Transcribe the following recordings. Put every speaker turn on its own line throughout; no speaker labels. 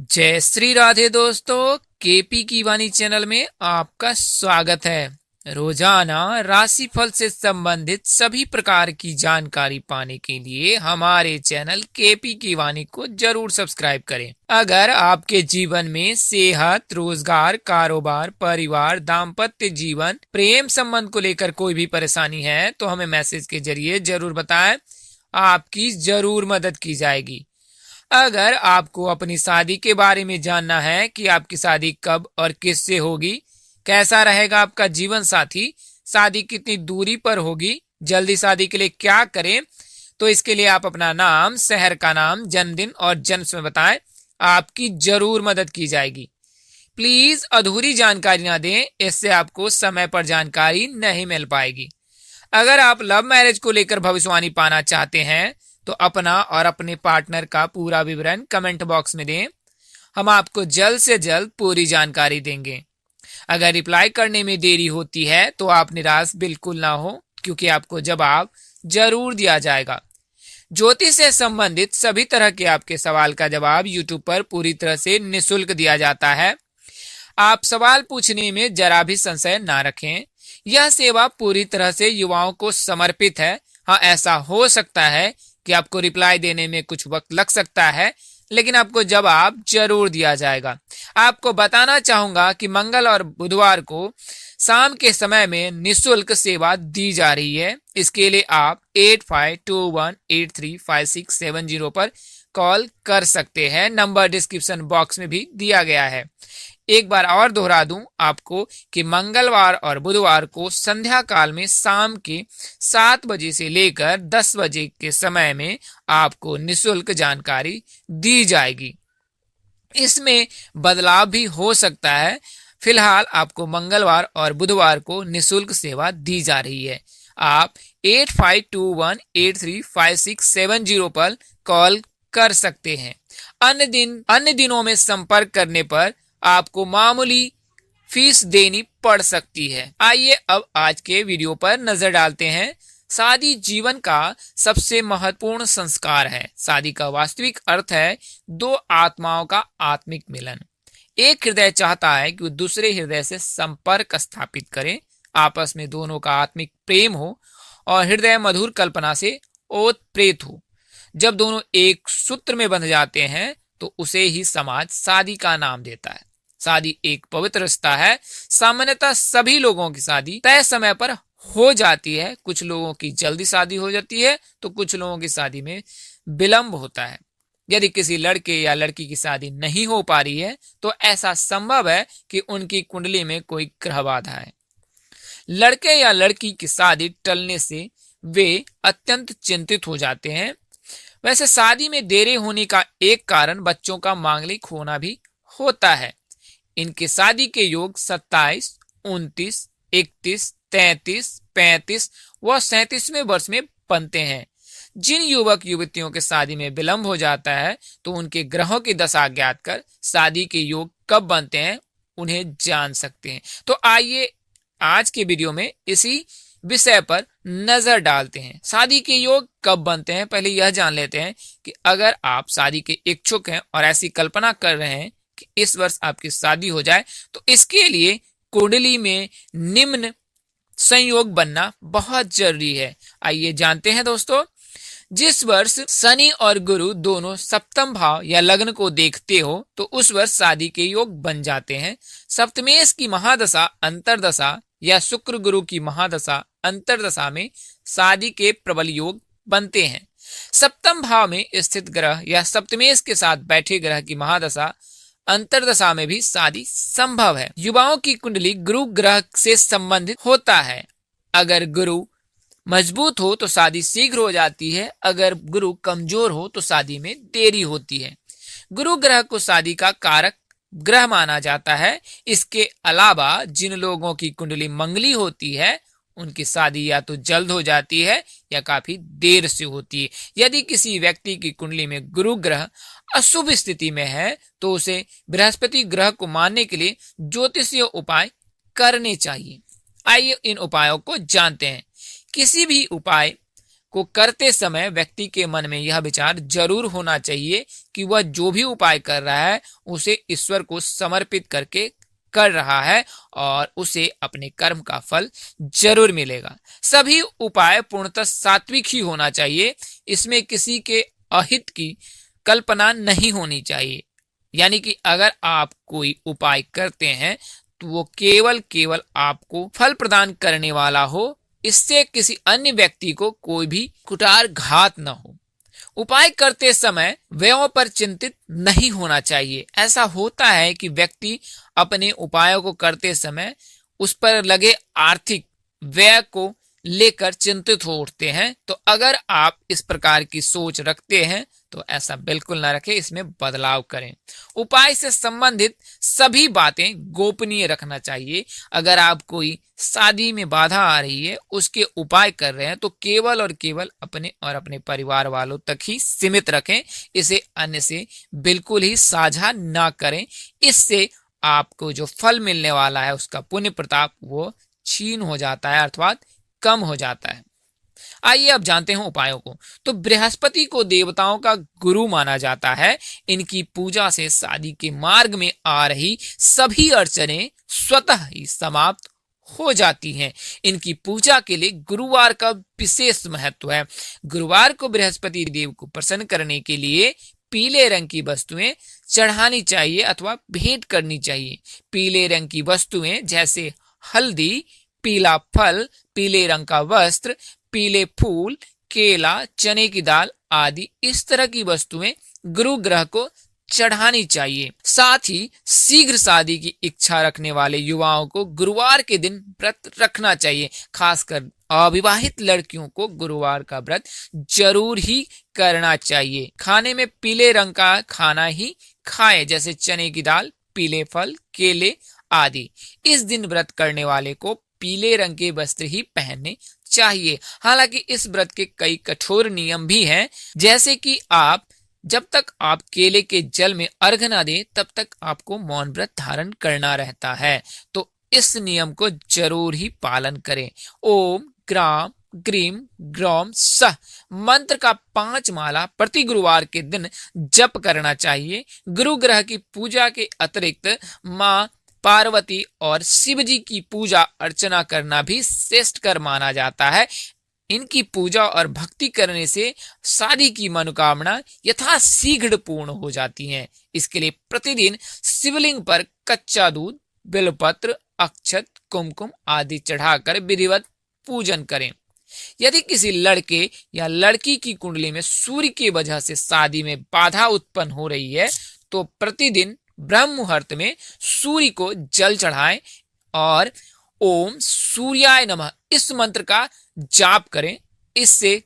जय श्री राधे दोस्तों, केपी की वाणी चैनल में आपका स्वागत है। रोजाना राशिफल से संबंधित सभी प्रकार की जानकारी पाने के लिए हमारे चैनल केपी की वाणी को जरूर सब्सक्राइब करें। अगर आपके जीवन में सेहत, रोजगार, कारोबार, परिवार, दाम्पत्य जीवन, प्रेम संबंध को लेकर कोई भी परेशानी है तो हमें मैसेज के जरिए जरूर बताएं, आपकी जरूर मदद की जाएगी। अगर आपको अपनी शादी के बारे में जानना है कि आपकी शादी कब और किससे होगी, कैसा रहेगा आपका जीवन साथी, शादी कितनी दूरी पर होगी, जल्दी शादी के लिए क्या करें, तो इसके लिए आप अपना नाम, शहर का नाम, जन्मदिन और जन्म समय बताएं, आपकी जरूर मदद की जाएगी। प्लीज अधूरी जानकारी ना दें, इससे आपको समय पर जानकारी नहीं मिल पाएगी। अगर आप लव मैरिज को लेकर भविष्यवाणी पाना चाहते हैं तो अपना और अपने पार्टनर का पूरा विवरण कमेंट बॉक्स में दें, हम आपको जल्द से जल्द पूरी जानकारी देंगे। अगर रिप्लाई करने में देरी होती है तो आप निराश बिल्कुल ना हो, क्योंकि आपको जवाब जरूर दिया जाएगा। ज्योतिष से संबंधित सभी तरह के आपके सवाल का जवाब यूट्यूब पर पूरी तरह से निःशुल्क दिया जाता है। आप सवाल पूछने में जरा भी संशय ना रखें। यह सेवा पूरी तरह से युवाओं को समर्पित है। हाँ, ऐसा हो सकता है कि आपको रिप्लाई देने में कुछ वक्त लग सकता है, लेकिन आपको जवाब जरूर दिया जाएगा। आपको बताना चाहूंगा कि मंगल और बुधवार को शाम के समय में निःशुल्क सेवा दी जा रही है। इसके लिए आप 8521835670 पर कॉल कर सकते हैं। नंबर डिस्क्रिप्शन बॉक्स में भी दिया गया है। एक बार और दोहरा दूं आपको कि मंगलवार और बुधवार को संध्या काल में शाम के 7 बजे से लेकर 10 बजे के समय में आपको निःशुल्क जानकारी दी जाएगी। इसमें बदलाव भी हो सकता है। फिलहाल आपको मंगलवार और बुधवार को निःशुल्क सेवा दी जा रही है। आप 8521835670 पर कॉल कर सकते हैं। अन्य दिनों में संपर्क करने पर आपको मामूली फीस देनी पड़ सकती है। आइए अब आज के वीडियो पर नजर डालते हैं। शादी जीवन का सबसे महत्वपूर्ण संस्कार है। शादी का वास्तविक अर्थ है दो आत्माओं का आत्मिक मिलन। एक हृदय चाहता है कि वो दूसरे हृदय से संपर्क स्थापित करें, आपस में दोनों का आत्मिक प्रेम हो और हृदय मधुर कल्पना से ओतप्रेत हो। जब दोनों एक सूत्र में बंध जाते हैं तो उसे ही समाज शादी का नाम देता है। शादी एक पवित्र रिश्ता है। सामान्यतः सभी लोगों की शादी तय समय पर हो जाती है। कुछ लोगों की जल्दी शादी हो जाती है तो कुछ लोगों की शादी में विलंब होता है। यदि किसी लड़के या लड़की की शादी नहीं हो पा रही है तो ऐसा संभव है कि उनकी कुंडली में कोई ग्रह बाधा है। लड़के या लड़की की शादी टलने से वे अत्यंत चिंतित हो जाते हैं। वैसे शादी में देरी होने का एक कारण बच्चों का मांगलिक होना भी होता है। इनके शादी के योग 27, 29, 31, 33, 35 व 37वें वर्ष में बनते हैं। जिन युवक युवतियों के शादी में विलंब हो जाता है तो उनके ग्रहों की दशा ज्ञात कर शादी के योग कब बनते हैं उन्हें जान सकते हैं। तो आइए आज के वीडियो में इसी विषय पर नजर डालते हैं। शादी के योग कब बनते हैं, पहले यह जान लेते हैं कि अगर आप शादी के इच्छुक हैं और ऐसी कल्पना कर रहे हैं कि इस वर्ष आपकी शादी हो जाए तो इसके लिए कुंडली में निम्न संयोग बनना बहुत जरूरी है। आइए जानते हैं दोस्तों। जिस वर्ष शनि और गुरु दोनों सप्तम भाव या लग्न को देखते हो तो उस वर्ष शादी के योग बन जाते हैं। सप्तमेश की महादशा, अंतरदशा या शुक्र गुरु की महादशा, अंतरदशा में शादी के प्रबल योग बनते हैं। सप्तम भाव में स्थित ग्रह या सप्तमेश के साथ बैठे ग्रह की महादशा, अंतरदशा में भी शादी संभव है। युवाओं की कुंडली गुरु ग्रह से संबंधित होता है। अगर गुरु मजबूत हो तो शादी शीघ्र हो जाती है। अगर गुरु कमजोर हो तो शादी में देरी होती है। गुरु ग्रह को शादी का कारक ग्रह माना जाता है। इसके अलावा जिन लोगों की कुंडली मंगली होती है उनकी शादी या तो जल्द हो जाती है या काफी देर से होती है। यदि किसी व्यक्ति की कुंडली में गुरु ग्रह अशुभ स्थिति में है तो उसे बृहस्पति ग्रह को मानने के लिए ज्योतिषीय उपाय करने चाहिए। आइए इन उपायों को जानते हैं। किसी भी उपाय को करते समय व्यक्ति के मन में यह विचार जरूर होना चाहिए कि वह जो भी उपाय कर रहा है उसे ईश्वर को समर्पित करके कर रहा है और उसे अपने कर्म का फल जरूर मिलेगा। सभी उपाय पूर्णतः सात्विक ही होना चाहिए, इसमें किसी के अहित की कल्पना नहीं होनी चाहिए। यानी कि अगर आप कोई उपाय करते हैं तो वो केवल आपको फल प्रदान करने वाला हो, इससे किसी अन्य व्यक्ति को कोई भी कुठारघात न हो। उपाय करते समय व्ययों पर चिंतित नहीं होना चाहिए। ऐसा होता है कि व्यक्ति अपने उपायों को करते समय उस पर लगे आर्थिक व्यय को लेकर चिंतित हो उठते हैं। तो अगर आप इस प्रकार की सोच रखते हैं तो ऐसा बिल्कुल ना रखें, इसमें बदलाव करें। उपाय से संबंधित सभी बातें गोपनीय रखना चाहिए। अगर आप कोई शादी में बाधा आ रही है, उसके उपाय कर रहे हैं, तो केवल और केवल अपने और अपने परिवार वालों तक ही सीमित रखें। इसे अन्य से बिल्कुल ही साझा ना करें। इससे आपको जो फल मिलने वाला है उसका पुण्य प्रताप वो क्षीण हो जाता है अर्थात कम हो जाता है। आइए अब जानते हैं उपायों को। तो बृहस्पति को देवताओं का गुरु माना जाता है। इनकी पूजा से शादी के मार्ग में आ रही सभी अड़चनें स्वतः ही समाप्त हो जाती हैं। इनकी पूजा के लिए गुरुवार का विशेष महत्व है। गुरुवार को बृहस्पति देव को प्रसन्न करने के लिए पीले रंग की वस्तुएं चढ़ानी चाहिए अथवा भेंट करनी चाहिए। पीले रंग की वस्तुएं जैसे हल्दी, पीला फल, पीले रंग का वस्त्र, पीले फूल, केला, चने की दाल आदि इस तरह की वस्तुएं गुरु ग्रह को चढ़ानी चाहिए। साथ ही शीघ्र शादी की इच्छा रखने वाले युवाओं को गुरुवार के दिन व्रत रखना चाहिए। खासकर अविवाहित लड़कियों को गुरुवार का व्रत जरूर ही करना चाहिए। खाने में पीले रंग का खाना ही खाएं, जैसे चने की दाल, पीले फल, केले आदि। इस दिन व्रत करने वाले को पीले रंग के वस्त्र ही पहनने चाहिए। हालांकि इस व्रत के कई कठोर नियम भी हैं, जैसे कि जब तक आप केले के जल में अर्घ न दें तब तक आपको मौन व्रत धारण करना रहता है। तो इस नियम को जरूर ही पालन करें। ओम ग्राम ग्रीम ग्रौम सह मंत्र का 5 माला प्रति गुरुवार के दिन जप करना चाहिए। गुरु ग्रह की पूजा के अतिरिक्त माँ पार्वती और शिव जी की पूजा अर्चना करना भी श्रेष्ठ कर माना जाता है। इनकी पूजा और भक्ति करने से शादी की मनोकामना यथाशीघ्र पूर्ण हो जाती हैं। इसके लिए प्रतिदिन शिवलिंग पर कच्चा दूध, बेलपत्र, अक्षत, कुमकुम आदि चढ़ाकर विधिवत पूजन करें। यदि किसी लड़के या लड़की की कुंडली में सूर्य की वजह से शादी में बाधा उत्पन्न हो रही है तो प्रतिदिन ब्रह्म मुहूर्त में सूर्य को जल चढ़ाएं और ओम सूर्याय नमः इस मंत्र का जाप करें। इससे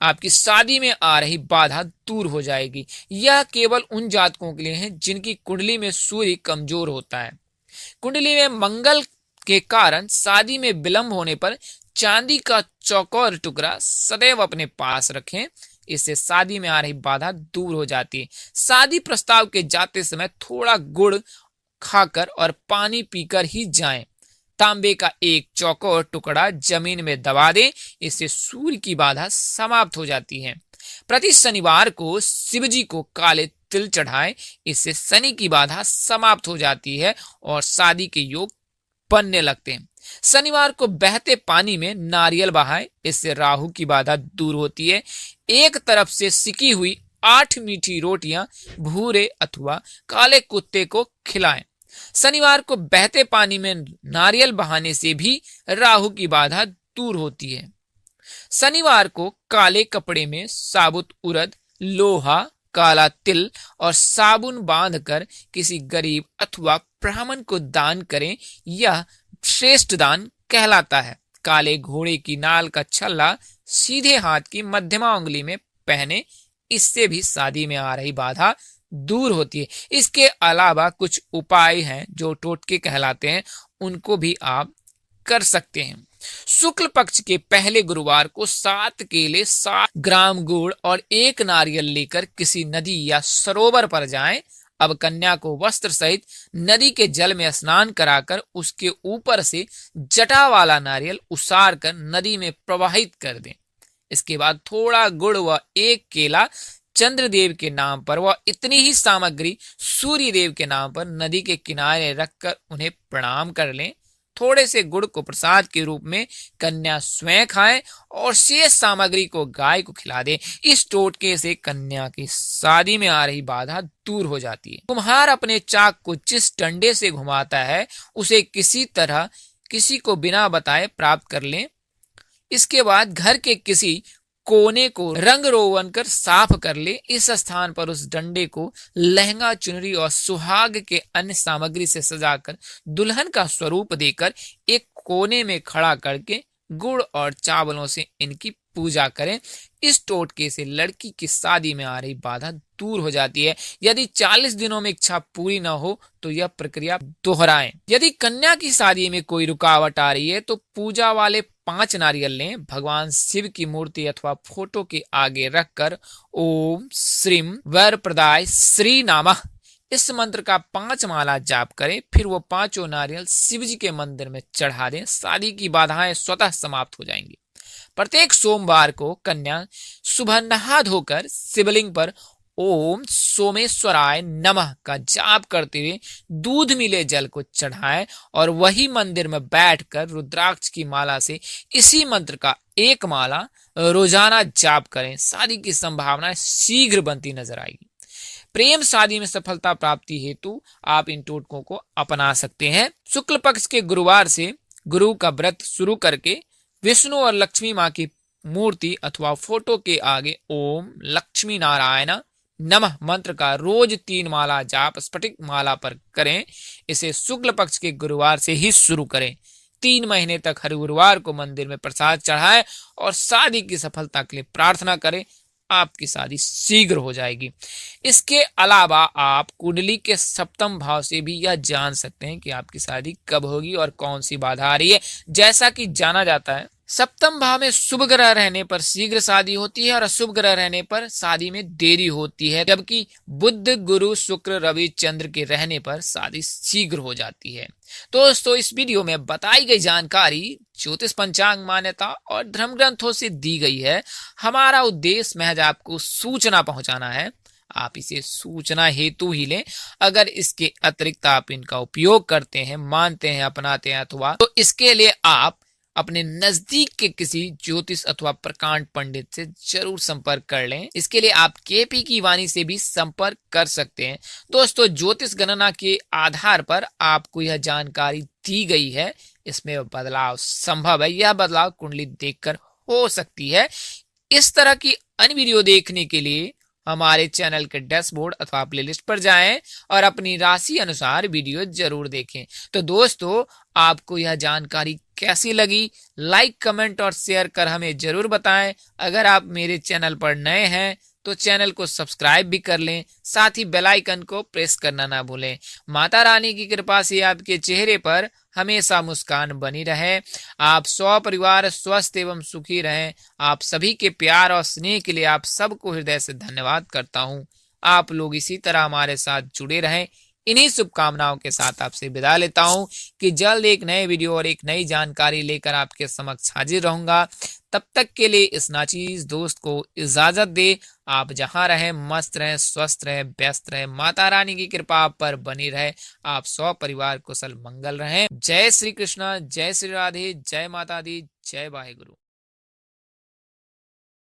आपकी शादी में आ रही बाधा दूर हो जाएगी। यह केवल उन जातकों के लिए है जिनकी कुंडली में सूर्य कमजोर होता है। कुंडली में मंगल के कारण शादी में विलंब होने पर चांदी का चौकोर टुकड़ा सदैव अपने पास रखें। इससे शादी में आ रही बाधा दूर हो जाती है। शादी प्रस्ताव के जाते समय थोड़ा गुड़ खाकर और पानी पीकर ही जाएं। तांबे का एक चौकोर टुकड़ा जमीन में दबा दें। इससे सूर्य की बाधा समाप्त हो जाती है। प्रति शनिवार को शिव जी को काले तिल चढ़ाएं। इससे शनि की बाधा समाप्त हो जाती है और शादी के योग बनने लगते हैं। शनिवार को बहते पानी में नारियल बहाएं। इससे राहु की बाधा दूर होती है। एक तरफ से सिकी हुई 8 मीठी रोटियां भूरे अथवा काले कुत्ते को खिलाएं। शनिवार को बहते पानी में नारियल बहाने से भी राहु की बाधा दूर होती है। शनिवार को काले कपड़े में साबुत उड़द, लोहा, काला तिल और साबुन बांधकर किसी गरीब अथवा ब्राह्मण को दान करें। यह श्रेष्ठ दान कहलाता है। काले घोड़े की नाल का छल्ला सीधे हाथ की मध्यमा उंगली में पहने। इससे भी शादी में आ रही बाधा दूर होती है। इसके अलावा कुछ उपाय हैं जो टोटके कहलाते हैं, उनको भी आप कर सकते हैं। शुक्ल पक्ष के पहले गुरुवार को 7 केले, 7 ग्राम गुड़ और 1 नारियल लेकर किसी नदी या सरोवर पर जाएं। अब कन्या को वस्त्र सहित नदी के जल में स्नान कराकर उसके ऊपर से जटा वाला नारियल उसार कर नदी में प्रवाहित कर दें। इसके बाद थोड़ा गुड़ व एक केला चंद्रदेव के नाम पर व इतनी ही सामग्री सूर्य देव के नाम पर नदी के किनारे रखकर उन्हें प्रणाम कर लें। थोड़े से गुड़ को प्रसाद के रूप में कन्या स्वयं खाएं और शेष सामग्री को गाय को खिला दें। इस टोटके से कन्या की शादी में आ रही बाधा दूर हो जाती है। कुम्हार अपने चाक को जिस डंडे से घुमाता है उसे किसी तरह किसी को बिना बताए प्राप्त कर लें। इसके बाद घर के किसी कोने को रंग रोगन कर साफ कर ले। इस स्थान पर उस डंडे को लहंगा, चुनरी और सुहाग के अन्य सामग्री से सजाकर दुल्हन का स्वरूप देकर एक कोने में खड़ा करके गुड़ और चावलों से इनकी पूजा करें। इस टोटके से लड़की की शादी में आ रही बाधा दूर हो जाती है। यदि 40 दिनों में इच्छा पूरी न हो तो यह प्रक्रिया दोहराएं। यदि कन्या की शादी में कोई रुकावट आ रही है तो पूजा वाले 5 नारियल लें, भगवान शिव की मूर्ति अथवा फोटो के आगे रखकर ओम श्रीम वर प्रदाय श्री नामः इस मंत्र का 5 माला जाप करें। फिर वो 5 नारियल शिव जी के मंदिर में चढ़ा दें। शादी की बाधाएं स्वतः समाप्त हो जाएंगी। प्रत्येक सोमवार को कन्या सुबह नहा धोकर शिवलिंग पर ओम सोमेश्वराय नमः का जाप करते हुए दूध मिले जल को चढ़ाएं और वही मंदिर में बैठकर रुद्राक्ष की माला से इसी मंत्र का 1 माला रोजाना जाप करें। शादी की संभावनाएं शीघ्र बनती नजर आएगी। प्रेम शादी में सफलता प्राप्ति हेतु आप इन टोटकों को अपना सकते हैं। शुक्ल पक्ष के गुरुवार से गुरु का व्रत शुरू करके विष्णु और लक्ष्मी माँ की मूर्ति अथवा फोटो के आगे ओम लक्ष्मी नारायण नमः मंत्र का रोज 3 माला जाप स्फटिक माला पर करें। इसे शुक्ल पक्ष के गुरुवार से ही शुरू करें। 3 महीने तक हर गुरुवार को मंदिर में प्रसाद चढ़ाएं और शादी की सफलता के लिए प्रार्थना करें। आपकी शादी शीघ्र हो जाएगी। इसके अलावा आप कुंडली के सप्तम भाव से भी यह जान सकते हैं कि आपकी शादी कब होगी और कौन सी बाधा आ रही है। जैसा कि जाना जाता है सप्तम भाव में शुभ ग्रह रहने पर शीघ्र शादी होती है और अशुभ ग्रह रहने पर शादी में देरी होती है, जबकि बुध, गुरु, शुक्र, रवि, चंद्र के रहने पर शादी शीघ्र हो जाती है। दोस्तों, इस वीडियो में बताई गई जानकारी ज्योतिष पंचांग मान्यता और धर्म ग्रंथों से दी गई है। हमारा उद्देश्य महज आपको सूचना पहुंचाना है। आप इसे सूचना हेतु ही लें। अगर इसके अतिरिक्त आप इनका उपयोग करते हैं, मानते हैं, अपनाते हैं अथवा तो इसके लिए आप अपने नजदीक के किसी ज्योतिष अथवा प्रकांड पंडित से जरूर संपर्क कर लें। इसके लिए आप केपी की वाणी से भी संपर्क कर सकते हैं। दोस्तों, ज्योतिष गणना के आधार पर आपको यह जानकारी दी गई है। इसमें बदलाव संभव है। यह बदलाव कुंडली देखकर हो सकती है। इस तरह की अन्य वीडियो देखने के लिए हमारे चैनल के डैशबोर्ड अथवा प्लेलिस्ट पर जाएं और अपनी राशि अनुसार वीडियो जरूर देखें। तो दोस्तों, आपको यह जानकारी कैसी लगी? लाइक, कमेंट और शेयर कर हमें जरूर बताएं। अगर आप मेरे चैनल पर नए हैं तो चैनल को सब्सक्राइब भी कर लें, साथ ही बेल आइकन को प्रेस करना ना भूलें। माता रानी की कृपा से आपके चेहरे पर हमेशा मुस्कान बनी रहे। आप सपरिवार स्वस्थ एवं सुखी रहें। आप सभी के प्यार और स्नेह के लिए आप सबको हृदय से धन्यवाद करता हूँ। आप लोग इसी तरह हमारे साथ जुड़े रहें। इन्हीं शुभकामनाओं के साथ आपसे विदा लेता हूं कि जल्द एक नए वीडियो और एक नई जानकारी लेकर आपके समक्ष हाजिर रहूंगा। तब तक के लिए इस नाचीज दोस्त को इजाजत दे। आप जहां रहें मस्त रहें, स्वस्थ रहें, व्यस्त रहें। माता रानी की कृपा आप पर बनी रहे। आप सौ परिवार कुशल मंगल रहें। जय श्री कृष्ण, जय श्री राधे, जय माता दी, जय वाहेगुरु।